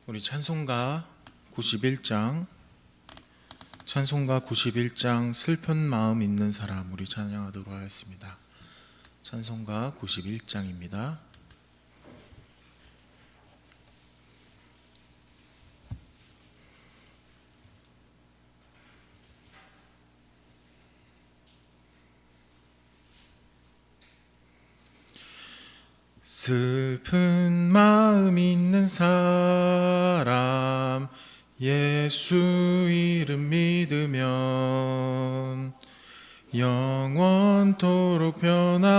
우리 찬송가 91장 슬픈 마음 있는 사람 우리 찬양하도록 하겠습니다. 찬송가 91장입니다. 슬픈 마음 있는 사람 예수 이름 믿으면 영원토록 변함없는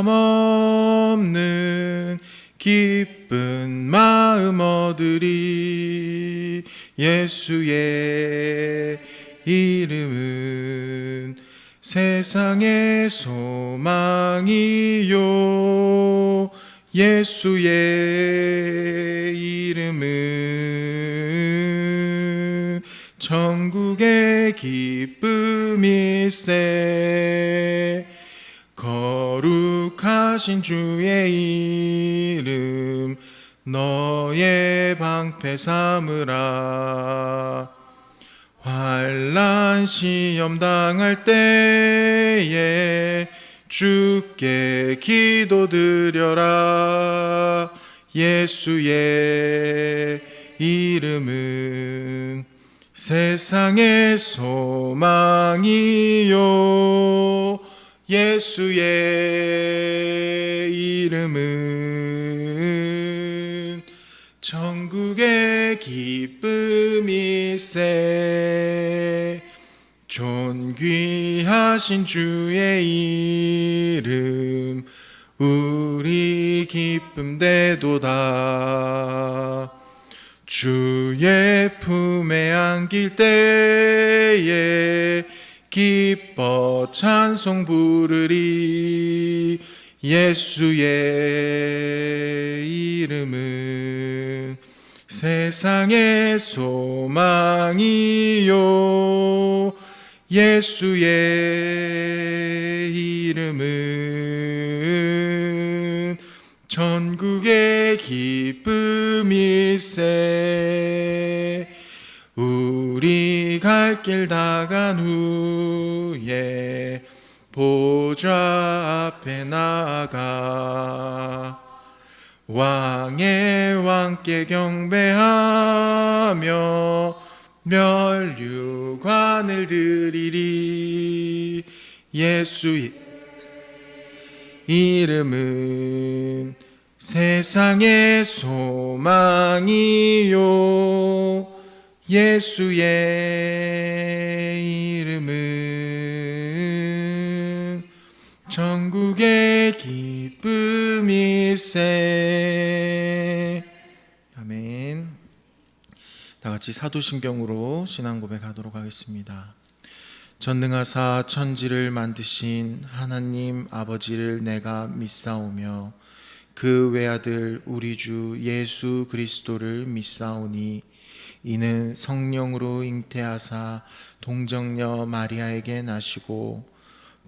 기쁜 마음 얻으리. 예수의 이름은 세상의 소망이요 예수의 이름은 천국의 기쁨일세. 거룩하신 주의 이름 너의 방패 삼으라. 환난 시험 당할 때에 주께 기도드려라. 예수의 이름은 세상의 소망이요 예수의 이름은 천국의 기쁨일세. 존귀하신 주의 이름 우리 기쁨 되도다. 주의 품에 안길 때에 기뻐 찬송 부르리. 예수의 이름은 세상의 소망이요 예수의 이름은 천국의 기쁨일세. 우리 갈 길 다 간 후에 보좌 앞에 나아가 왕의 왕께 경배하며 멸류관을 드리리. 예수의 이름은 세상의 소망이요 예수의 이름은 천국의 기쁨일세. 아멘. 다 같이 사도신경으로 신앙 고백하도록 하겠습니다. 전능하사 천지를 만드신 하나님 아버지를 내가 믿사오며 그 외아들 우리 주 예수 그리스도를 믿사오니 이는 성령으로 잉태하사 동정녀 마리아에게 나시고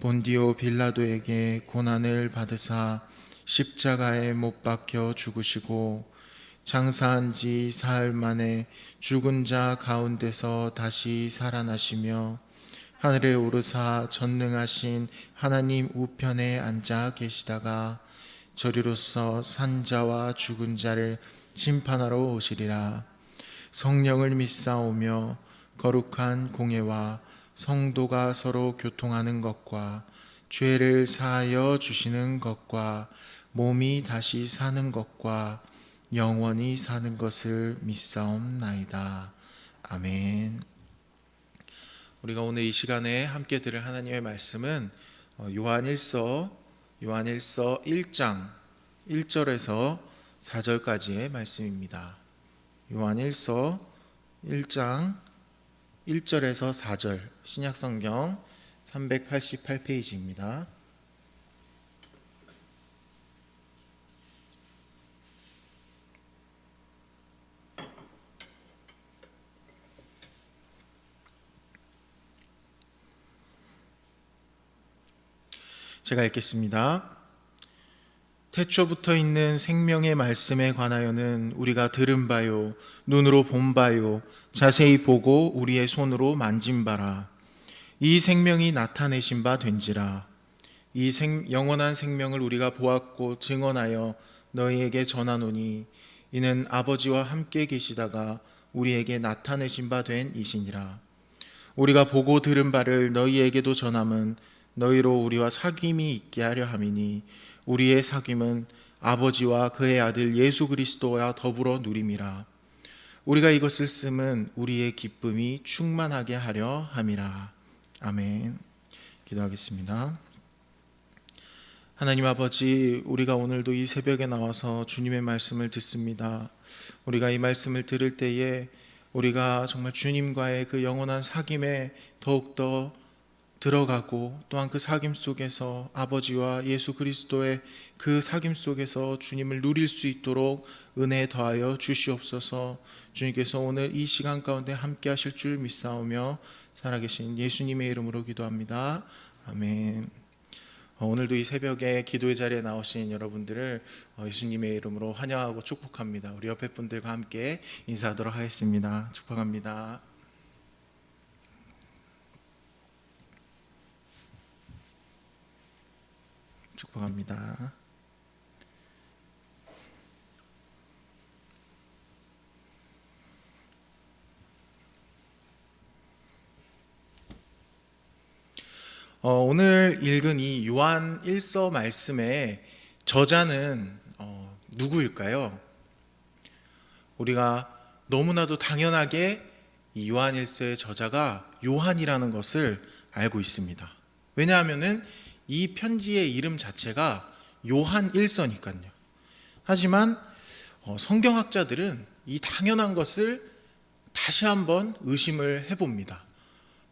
본디오 빌라도에게 고난을 받으사 십자가에 못 박혀 죽으시고 장사한 지 사흘 만에 죽은 자 가운데서 다시 살아나시며 하늘에 오르사 전능하신 하나님 우편에 앉아 계시다가 저리로서 산자와 죽은 자를 심판하러 오시리라. 성령을 믿사오며 거룩한 공예와 성도가 서로 교통하는 것과 죄를 사하여 주시는 것과 몸이 다시 사는 것과 영원히 사는 것을 믿사옵나이다. 아멘. 우리가 오늘 이 시간에 함께 들을 하나님의 말씀은 요한일서 1장 1절에서 4절까지의 말씀입니다. 요한일서 1장 1절에서 4절 신약성경 388페이지입니다. 제가 읽겠습니다. 태초부터 있는 생명의 말씀에 관하여는 우리가 들은 바요, 눈으로 본 바요, 자세히 보고 우리의 손으로 만진 바라. 이 생명이 나타내신 바 된지라. 이 영원한 생명을 우리가 보았고 증언하여 너희에게 전하노니 이는 아버지와 함께 계시다가 우리에게 나타내신 바 된 이시니라. 우리가 보고 들은 바를 너희에게도 전함은 너희로 우리와 사귐이 있게 하려 함이니 우리의 사귐은 아버지와 그의 아들 예수 그리스도와 더불어 누림이라. 우리가 이것을 쓰면 우리의 기쁨이 충만하게 하려 함이라. 아멘. 기도하겠습니다. 하나님 아버지, 우리가 오늘도 이 새벽에 나와서 주님의 말씀을 듣습니다. 우리가 이 말씀을 들을 때에 우리가 정말 주님과의 그 영원한 사귐에 더욱더 들어가고, 또한 그 사귐 속에서 아버지와 예수 그리스도의 그 사귐 속에서 주님을 누릴 수 있도록 은혜 더하여 주시옵소서. 주님께서 오늘 이 시간 가운데 함께 하실 줄 믿사오며 살아계신 예수님의 이름으로 기도합니다. 아멘. 오늘도 이 새벽에 기도의 자리에 나오신 여러분들을 예수님의 이름으로 환영하고 축복합니다. 우리 옆에 분들과 함께 인사하도록 하겠습니다. 축복합니다. 축복합니다. 오늘 읽은 이 요한 1서 말씀의 저자는 누구일까요? 우리가 너무나도 당연하게 이 요한 1서의 저자가 요한이라는 것을 알고 있습니다. 왜냐하면은 이 편지의 이름 자체가 요한 1서니까요. 하지만 성경학자들은 이 당연한 것을 다시 한번 의심을 해봅니다.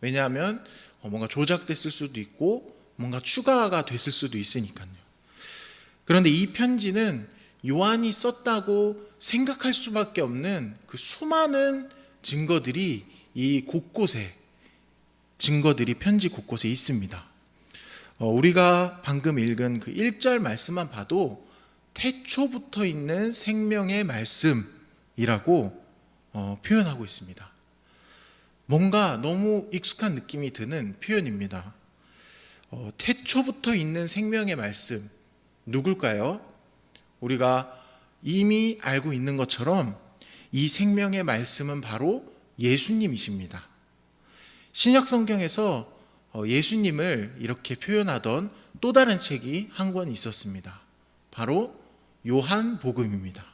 왜냐하면 뭔가 조작됐을 수도 있고 뭔가 추가가 됐을 수도 있으니까요. 그런데 이 편지는 요한이 썼다고 생각할 수밖에 없는 그 수많은 증거들이 편지 곳곳에 있습니다. 우리가 방금 읽은 그 1절 말씀만 봐도 태초부터 있는 생명의 말씀이라고 표현하고 있습니다. 뭔가 너무 익숙한 느낌이 드는 표현입니다. 태초부터 있는 생명의 말씀, 누굴까요? 우리가 이미 알고 있는 것처럼 이 생명의 말씀은 바로 예수님이십니다. 신약 성경에서 예수님을 이렇게 표현하던 또 다른 책이 한 권 있었습니다. 바로 요한복음입니다.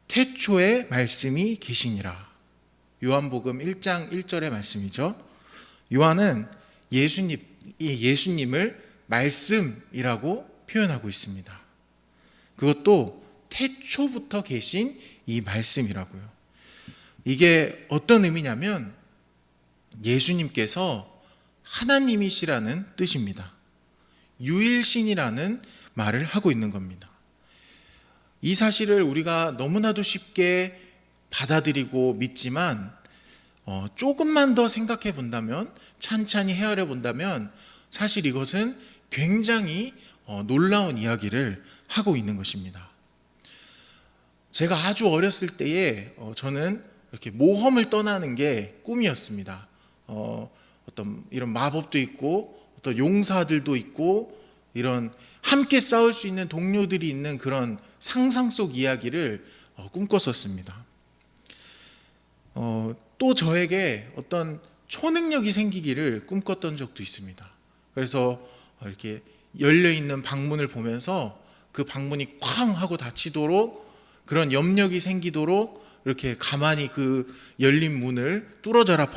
태초에 말씀이 계시니라. 요한복음 1장 1절의 말씀이죠. 요한은 예수님을 말씀이라고 표현하고 있습니다. 그것도 태초부터 계신 이 말씀이라고요. 이게 어떤 의미냐면 예수님께서 하나님이시라는 뜻입니다. 유일신이라는 말을 하고 있는 겁니다. 이 사실을 우리가 너무나도 쉽게 받아들이고 믿지만 조금만 더 생각해 본다면, 찬찬히 헤아려 본다면 사실 이것은 굉장히 놀라운 이야기를 하고 있는 것입니다. 제가 아주 어렸을 때에 저는 이렇게 모험을 떠나는 게 꿈이었습니다. 어떤 이런 마법도 있고 어떤 용사들도 있고 이런 함께 싸울 수 있는 동료들이 있는 그런 상상 속 이야기를 꿈꿨었습니다. 또 저에게 어떤 초능력이 생기기를 꿈꿨던 적도 있습니다. 그래서 이렇게 열려있는 방문을 보면서 그 방문이 쾅 하고 닫히도록, 그런 염력이 생기도록 이렇게 가만히 그 열린 문을 뚫어져라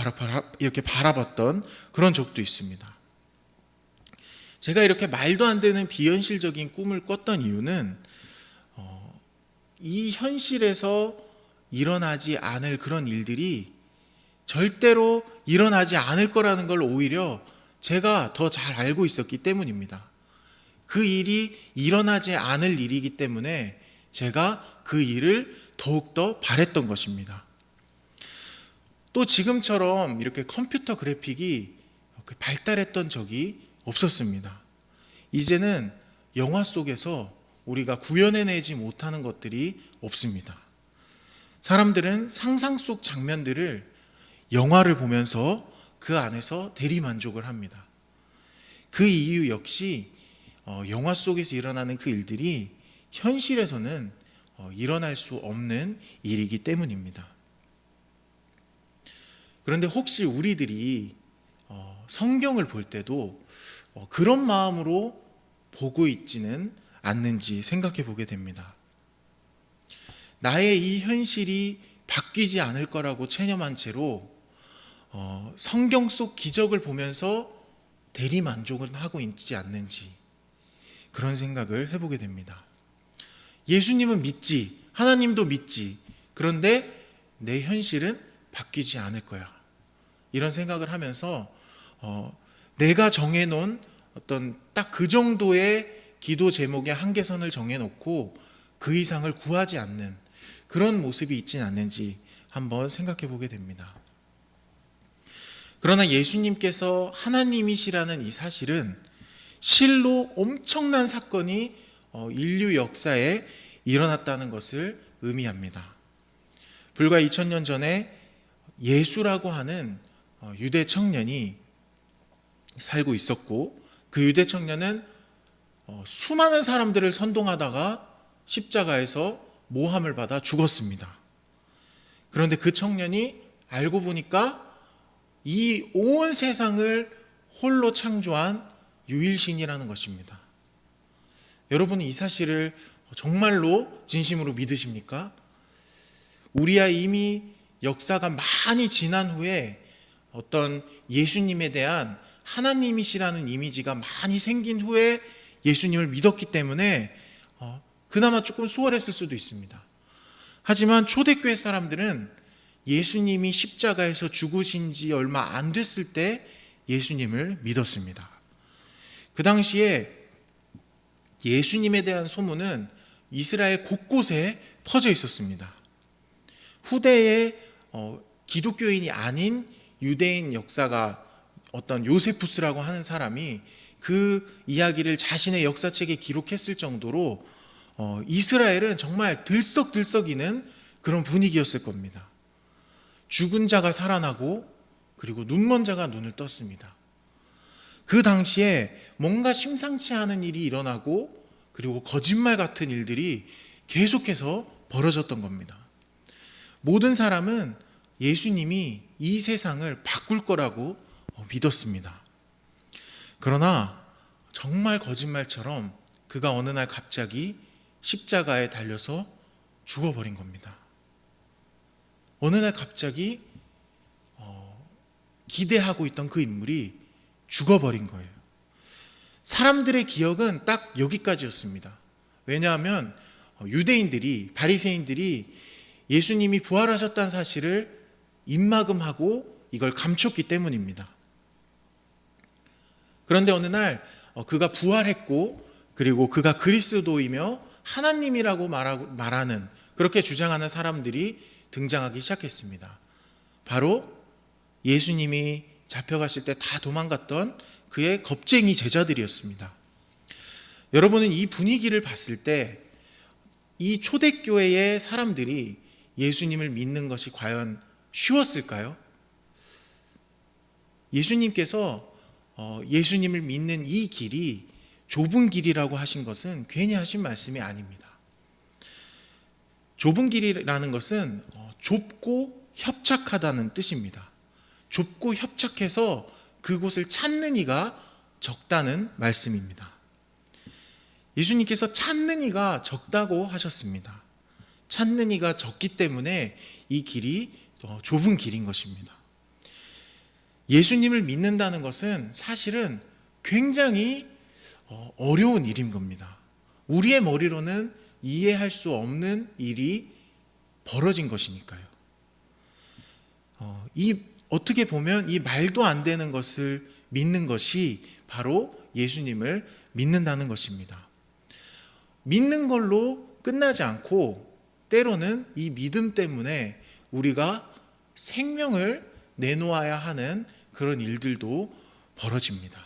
이렇게 바라봤던 그런 적도 있습니다. 제가 이렇게 말도 안 되는 비현실적인 꿈을 꿨던 이유는 이 현실에서 일어나지 않을 그런 일들이 절대로 일어나지 않을 거라는 걸 오히려 제가 더 잘 알고 있었기 때문입니다. 그 일이 일어나지 않을 일이기 때문에 제가 그 일을 더욱더 바랬던 것입니다. 또 지금처럼 이렇게 컴퓨터 그래픽이 발달했던 적이 없었습니다. 이제는 영화 속에서 우리가 구현해내지 못하는 것들이 없습니다. 사람들은 상상 속 장면들을 영화를 보면서 그 안에서 대리만족을 합니다. 그 이유 역시 영화 속에서 일어나는 그 일들이 현실에서는 일어날 수 없는 일이기 때문입니다. 그런데 혹시 우리들이 성경을 볼 때도 그런 마음으로 보고 있지는 않는지 생각해 보게 됩니다. 나의 이 현실이 바뀌지 않을 거라고 체념한 채로 성경 속 기적을 보면서 대리만족을 하고 있지 않는지 그런 생각을 해보게 됩니다. 예수님은 믿지, 하나님도 믿지, 그런데 내 현실은 바뀌지 않을 거야. 이런 생각을 하면서 내가 정해놓은 어떤 딱 그 정도의 기도 제목의 한계선을 정해놓고 그 이상을 구하지 않는 그런 모습이 있지는 않는지 한번 생각해 보게 됩니다. 그러나 예수님께서 하나님이시라는 이 사실은 실로 엄청난 사건이 인류 역사에 일어났다는 것을 의미합니다. 불과 2000년 전에 예수라고 하는 유대 청년이 살고 있었고, 그 유대 청년은 수많은 사람들을 선동하다가 십자가에서 모함을 받아 죽었습니다. 그런데 그 청년이 알고 보니까 이 온 세상을 홀로 창조한 유일신이라는 것입니다. 여러분은 이 사실을 정말로 진심으로 믿으십니까? 우리야 이미 역사가 많이 지난 후에 어떤 예수님에 대한 하나님이시라는 이미지가 많이 생긴 후에 예수님을 믿었기 때문에 그나마 조금 수월했을 수도 있습니다. 하지만 초대교회 사람들은 예수님이 십자가에서 죽으신 지 얼마 안 됐을 때 예수님을 믿었습니다. 그 당시에 예수님에 대한 소문은 이스라엘 곳곳에 퍼져 있었습니다. 후대에 기독교인이 아닌 유대인 역사가 어떤 요세푸스라고 하는 사람이 그 이야기를 자신의 역사책에 기록했을 정도로 이스라엘은 정말 들썩들썩이는 그런 분위기였을 겁니다. 죽은 자가 살아나고 그리고 눈먼 자가 눈을 떴습니다. 그 당시에 뭔가 심상치 않은 일이 일어나고 그리고 거짓말 같은 일들이 계속해서 벌어졌던 겁니다. 모든 사람은 예수님이 이 세상을 바꿀 거라고 믿었습니다. 그러나 정말 거짓말처럼 그가 어느 날 갑자기 십자가에 달려서 죽어버린 겁니다. 어느 날 갑자기 기대하고 있던 그 인물이 죽어버린 거예요. 사람들의 기억은 딱 여기까지였습니다. 왜냐하면 유대인들이, 바리새인들이 예수님이 부활하셨다는 사실을 입막음하고 이걸 감췄기 때문입니다. 그런데 어느 날 그가 부활했고 그리고 그가 그리스도이며 하나님이라고 말하는, 그렇게 주장하는 사람들이 등장하기 시작했습니다. 바로 예수님이 잡혀갔을 때 다 도망갔던 그의 겁쟁이 제자들이었습니다. 여러분은 이 분위기를 봤을 때 이 초대교회의 사람들이 예수님을 믿는 것이 과연 쉬웠을까요? 예수님께서 예수님을 믿는 이 길이 좁은 길이라고 하신 것은 괜히 하신 말씀이 아닙니다. 좁은 길이라는 것은 좁고 협착하다는 뜻입니다. 좁고 협착해서 그곳을 찾는 이가 적다는 말씀입니다. 예수님께서 찾는 이가 적다고 하셨습니다. 찾는 이가 적기 때문에 이 길이 좁은 길인 것입니다. 예수님을 믿는다는 것은 사실은 굉장히 어려운 일인 겁니다. 우리의 머리로는 이해할 수 없는 일이 벌어진 것이니까요. 어떻게 보면 이 말도 안 되는 것을 믿는 것이 바로 예수님을 믿는다는 것입니다. 믿는 걸로 끝나지 않고 때로는 이 믿음 때문에 우리가 생명을 내놓아야 하는 그런 일들도 벌어집니다.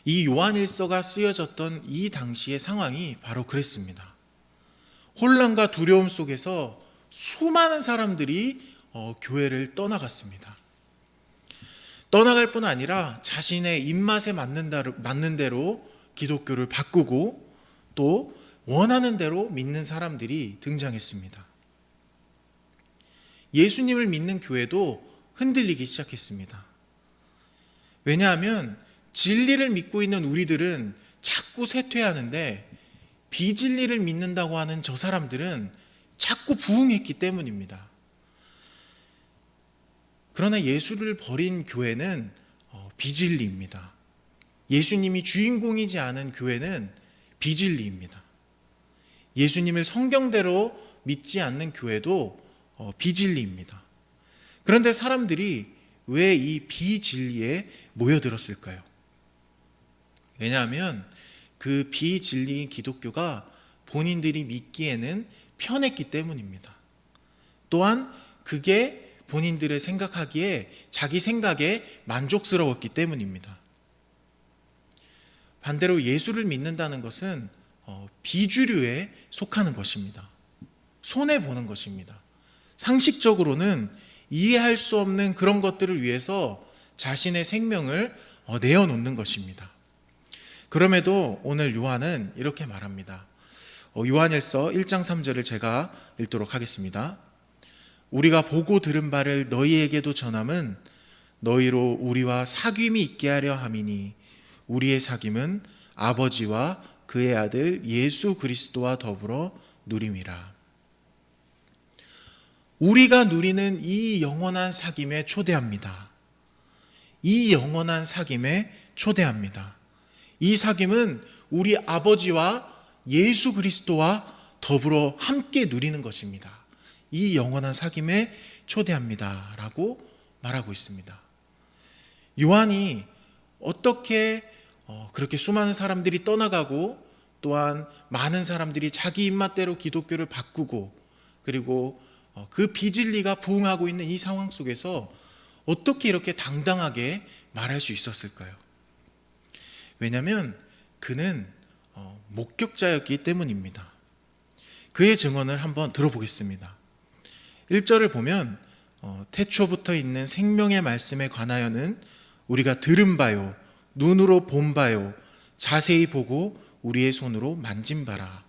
이 요한일서가 쓰여졌던 이 당시의 상황이 바로 그랬습니다. 혼란과 두려움 속에서 수많은 사람들이 교회를 떠나갔습니다. 떠나갈 뿐 아니라 자신의 입맛에 맞는 대로 기독교를 바꾸고 또 원하는 대로 믿는 사람들이 등장했습니다. 예수님을 믿는 교회도 흔들리기 시작했습니다. 왜냐하면 진리를 믿고 있는 우리들은 자꾸 쇠퇴하는데 비진리를 믿는다고 하는 저 사람들은 자꾸 부흥했기 때문입니다. 그러나 예수를 버린 교회는 비진리입니다. 예수님이 주인공이지 않은 교회는 비진리입니다. 예수님을 성경대로 믿지 않는 교회도 비진리입니다. 그런데 사람들이 왜 이 비진리에 모여들었을까요? 왜냐하면 그 비진리인 기독교가 본인들이 믿기에는 편했기 때문입니다. 또한 그게 본인들의 생각하기에 자기 생각에 만족스러웠기 때문입니다. 반대로 예수를 믿는다는 것은 비주류에 속하는 것입니다. 손해보는 것입니다. 상식적으로는 이해할 수 없는 그런 것들을 위해서 자신의 생명을 내어놓는 것입니다. 그럼에도 오늘 요한은 이렇게 말합니다. 요한일서 1장 3절을 제가 읽도록 하겠습니다. 우리가 보고 들은 바를 너희에게도 전함은 너희로 우리와 사귐이 있게 하려 함이니 우리의 사귐은 아버지와 그의 아들 예수 그리스도와 더불어 누림이라. 우리가 누리는 이 영원한 사귐에 초대합니다. 이 영원한 사귐에 초대합니다. 이 사귐은 우리 아버지와 예수 그리스도와 더불어 함께 누리는 것입니다. 이 영원한 사귐에 초대합니다. 라고 말하고 있습니다. 요한이 어떻게 그렇게 수많은 사람들이 떠나가고 또한 많은 사람들이 자기 입맛대로 기독교를 바꾸고 그리고 그 비진리가 부흥하고 있는 이 상황 속에서 어떻게 이렇게 당당하게 말할 수 있었을까요? 왜냐하면 그는 목격자였기 때문입니다. 그의 증언을 한번 들어보겠습니다. 1절을 보면 태초부터 있는 생명의 말씀에 관하여는 우리가 들은 바요 눈으로 본 바요 자세히 보고 우리의 손으로 만진 바라.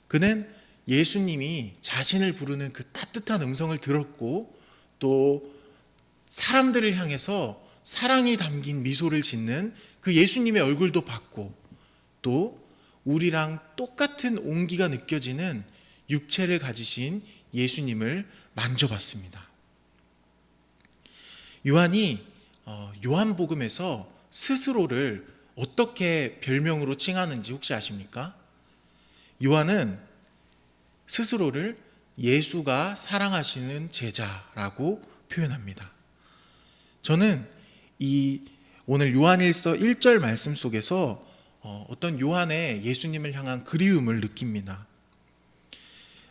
그는 예수님이 자신을 부르는 그 따뜻한 음성을 들었고 또 사람들을 향해서 사랑이 담긴 미소를 짓는 그 예수님의 얼굴도 봤고 또 우리랑 똑같은 온기가 느껴지는 육체를 가지신 예수님을 만져봤습니다. 요한이 요한복음에서 스스로를 어떻게 별명으로 칭하는지 혹시 아십니까? 요한은 스스로를 예수가 사랑하시는 제자라고 표현합니다. 저는 오늘 요한일서 1절 말씀 속에서 어떤 요한의 예수님을 향한 그리움을 느낍니다.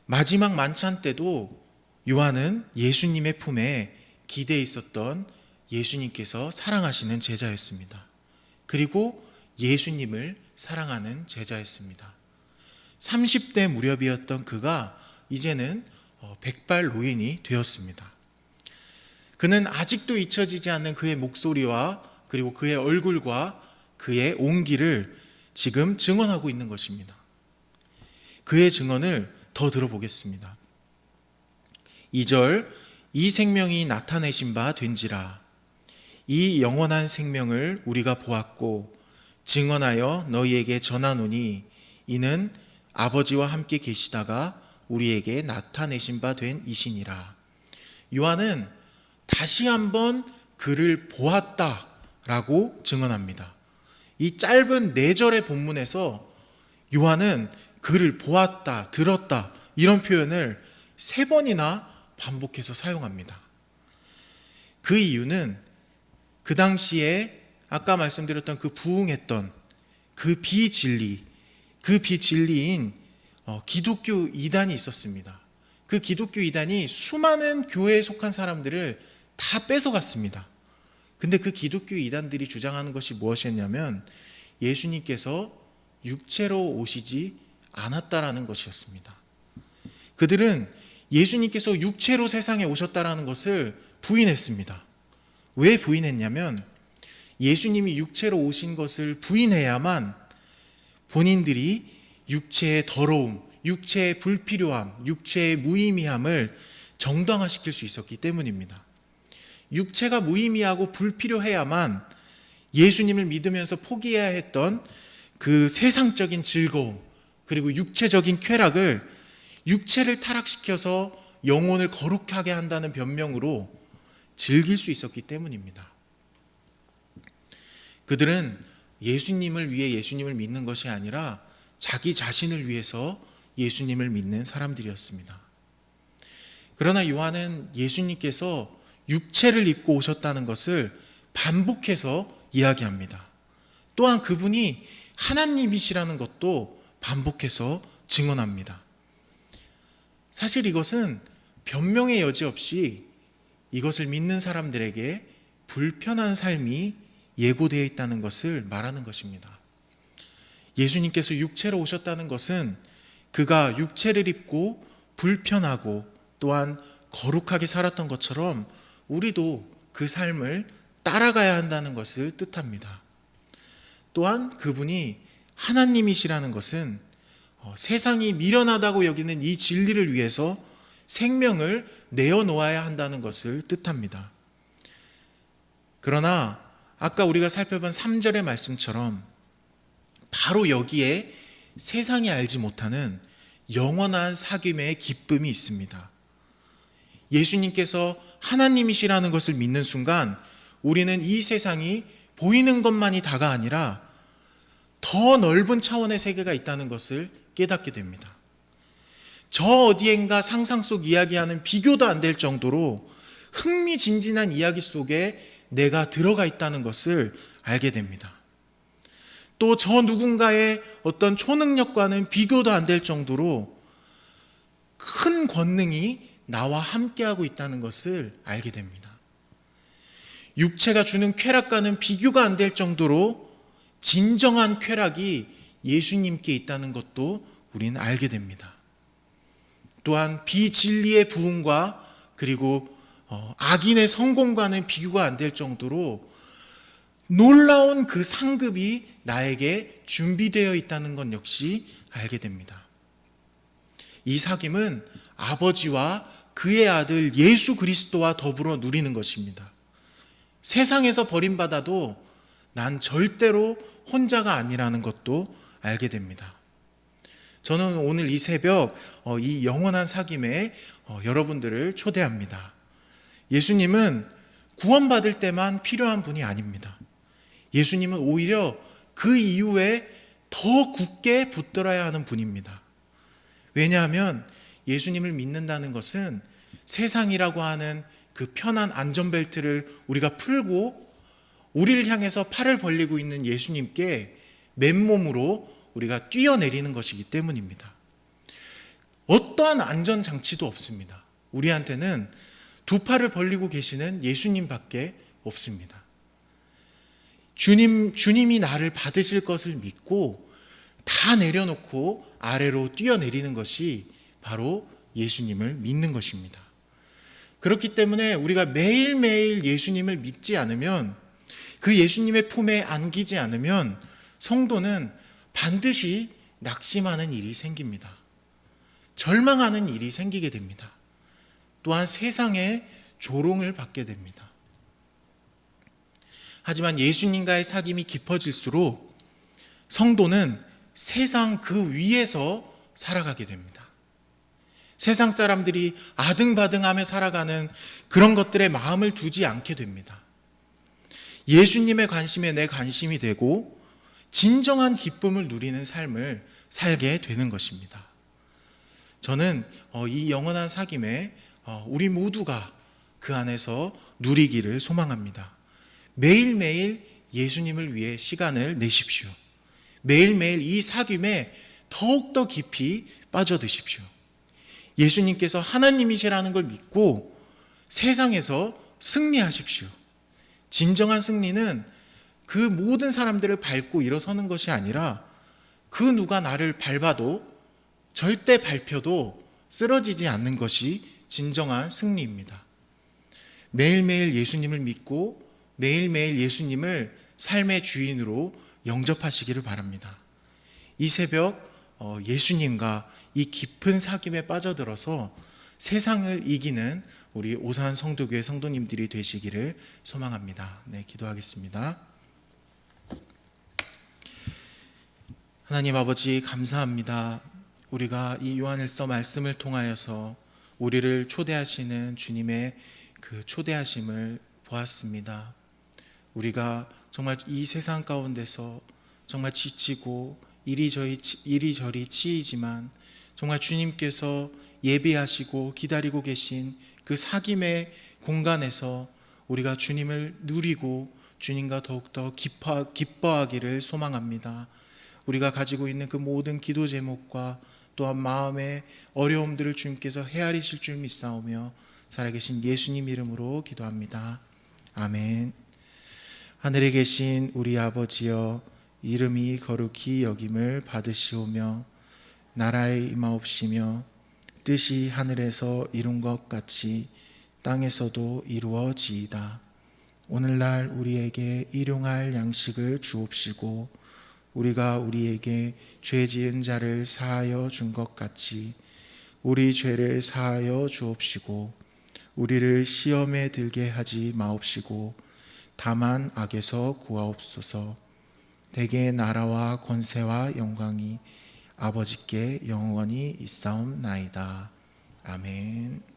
마지막 만찬 때도 요한은 예수님의 품에 기대에 있었던 예수님께서 사랑하시는 제자였습니다. 그리고 예수님을 사랑하는 제자였습니다. 30대 무렵이었던 그가 이제는 백발 노인이 되었습니다. 그는 아직도 잊혀지지 않는 그의 목소리와 그리고 그의 얼굴과 그의 온기를 지금 증언하고 있는 것입니다. 그의 증언을 더 들어보겠습니다. 2절 이 생명이 나타내신 바 된지라. 이 영원한 생명을 우리가 보았고 증언하여 너희에게 전하노니 이는 아버지와 함께 계시다가 우리에게 나타내신 바 된 이시니라. 요한은 다시 한번 그를 보았다라고 증언합니다. 이 짧은 4절의 본문에서 요한은 그를 보았다, 들었다 이런 표현을 3번이나 반복해서 사용합니다. 그 이유는 그 당시에 아까 말씀드렸던 그 부흥했던 그 비진리인 기독교 이단이 있었습니다. 그 기독교 이단이 수많은 교회에 속한 사람들을 다 뺏어갔습니다. 근데 그 기독교 이단들이 주장하는 것이 무엇이었냐면 예수님께서 육체로 오시지 않았다라는 것이었습니다. 그들은 예수님께서 육체로 세상에 오셨다라는 것을 부인했습니다. 왜 부인했냐면 예수님이 육체로 오신 것을 부인해야만 본인들이 육체의 더러움, 육체의 불필요함, 육체의 무의미함을 정당화시킬 수 있었기 때문입니다. 육체가 무의미하고 불필요해야만 예수님을 믿으면서 포기해야 했던 그 세상적인 즐거움, 그리고 육체적인 쾌락을 육체를 타락시켜서 영혼을 거룩하게 한다는 변명으로 즐길 수 있었기 때문입니다. 그들은 예수님을 위해 예수님을 믿는 것이 아니라 자기 자신을 위해서 예수님을 믿는 사람들이었습니다. 그러나 요한은 예수님께서 육체를 입고 오셨다는 것을 반복해서 이야기합니다. 또한 그분이 하나님이시라는 것도 반복해서 증언합니다. 사실 이것은 변명의 여지 없이 이것을 믿는 사람들에게 불편한 삶이 예고되어 있다는 것을 말하는 것입니다. 예수님께서 육체로 오셨다는 것은 그가 육체를 입고 불편하고 또한 거룩하게 살았던 것처럼 우리도 그 삶을 따라가야 한다는 것을 뜻합니다. 또한 그분이 하나님이시라는 것은 세상이 미련하다고 여기는 이 진리를 위해서 생명을 내어놓아야 한다는 것을 뜻합니다. 그러나 아까 우리가 살펴본 3절의 말씀처럼 바로 여기에 세상이 알지 못하는 영원한 사귐의 기쁨이 있습니다. 예수님께서 하나님이시라는 것을 믿는 순간 우리는 이 세상이 보이는 것만이 다가 아니라 더 넓은 차원의 세계가 있다는 것을 깨닫게 됩니다. 저 어디엔가 상상 속 이야기하는 비교도 안 될 정도로 흥미진진한 이야기 속에 내가 들어가 있다는 것을 알게 됩니다. 또 저 누군가의 어떤 초능력과는 비교도 안 될 정도로 큰 권능이 나와 함께하고 있다는 것을 알게 됩니다. 육체가 주는 쾌락과는 비교가 안 될 정도로 진정한 쾌락이 예수님께 있다는 것도 우리는 알게 됩니다. 또한 비진리의 부흥과 그리고 악인의 성공과는 비교가 안 될 정도로 놀라운 그 상급이 나에게 준비되어 있다는 것 역시 알게 됩니다. 이 사귐은 아버지와 그의 아들 예수 그리스도와 더불어 누리는 것입니다. 세상에서 버림받아도 난 절대로 혼자가 아니라는 것도 알게 됩니다. 저는 오늘 이 새벽 이 영원한 사귐에 여러분들을 초대합니다. 예수님은 구원받을 때만 필요한 분이 아닙니다. 예수님은 오히려 그 이후에 더 굳게 붙들어야 하는 분입니다. 왜냐하면 예수님을 믿는다는 것은 세상이라고 하는 그 편한 안전벨트를 우리가 풀고 우리를 향해서 팔을 벌리고 있는 예수님께 맨몸으로 우리가 뛰어내리는 것이기 때문입니다. 어떠한 안전장치도 없습니다. 우리한테는 두 팔을 벌리고 계시는 예수님밖에 없습니다. 주님이 나를 받으실 것을 믿고 다 내려놓고 아래로 뛰어내리는 것이 바로 예수님을 믿는 것입니다. 그렇기 때문에 우리가 매일매일 예수님을 믿지 않으면, 그 예수님의 품에 안기지 않으면 성도는 반드시 낙심하는 일이 생깁니다. 절망하는 일이 생기게 됩니다. 또한 세상의 조롱을 받게 됩니다. 하지만 예수님과의 사귐이 깊어질수록 성도는 세상 그 위에서 살아가게 됩니다. 세상 사람들이 아등바등하며 살아가는 그런 것들에 마음을 두지 않게 됩니다. 예수님의 관심에 내 관심이 되고 진정한 기쁨을 누리는 삶을 살게 되는 것입니다. 저는 이 영원한 사귐에 우리 모두가 그 안에서 누리기를 소망합니다. 매일매일 예수님을 위해 시간을 내십시오. 매일매일 이 사귐에 더욱더 깊이 빠져드십시오. 예수님께서 하나님이시라는 걸 믿고 세상에서 승리하십시오. 진정한 승리는 그 모든 사람들을 밟고 일어서는 것이 아니라 그 누가 나를 밟아도 절대 밟혀도 쓰러지지 않는 것이 진정한 승리입니다. 매일매일 예수님을 믿고 매일매일 예수님을 삶의 주인으로 영접하시기를 바랍니다. 이 새벽 예수님과 이 깊은 사귐에 빠져들어서 세상을 이기는 우리 오산 성도교회 성도님들이 되시기를 소망합니다. 네, 기도하겠습니다. 하나님 아버지, 감사합니다. 우리가 이 요한일서 말씀을 통하여서 우리를 초대하시는 주님의 그 초대하심을 보았습니다. 우리가 정말 이 세상 가운데서 정말 지치고 이리저리 치이지만 정말 주님께서 예배하시고 기다리고 계신 그 사귐의 공간에서 우리가 주님을 누리고 주님과 더욱더 기뻐하기를 소망합니다. 우리가 가지고 있는 그 모든 기도 제목과 또한 마음의 어려움들을 주님께서 헤아리실 줄 믿사오며 살아계신 예수님 이름으로 기도합니다. 아멘. 하늘에 계신 우리 아버지여, 이름이 거룩히 여김을 받으시오며 나라의 임하옵시며 뜻이 하늘에서 이룬 것 같이 땅에서도 이루어지이다. 오늘날 우리에게 일용할 양식을 주옵시고 우리가 우리에게 죄 지은 자를 사하여 준 것 같이 우리 죄를 사하여 주옵시고 우리를 시험에 들게 하지 마옵시고 다만 악에서 구하옵소서. 대개 나라와 권세와 영광이 아버지께 영원히 있사옵나이다. 아멘.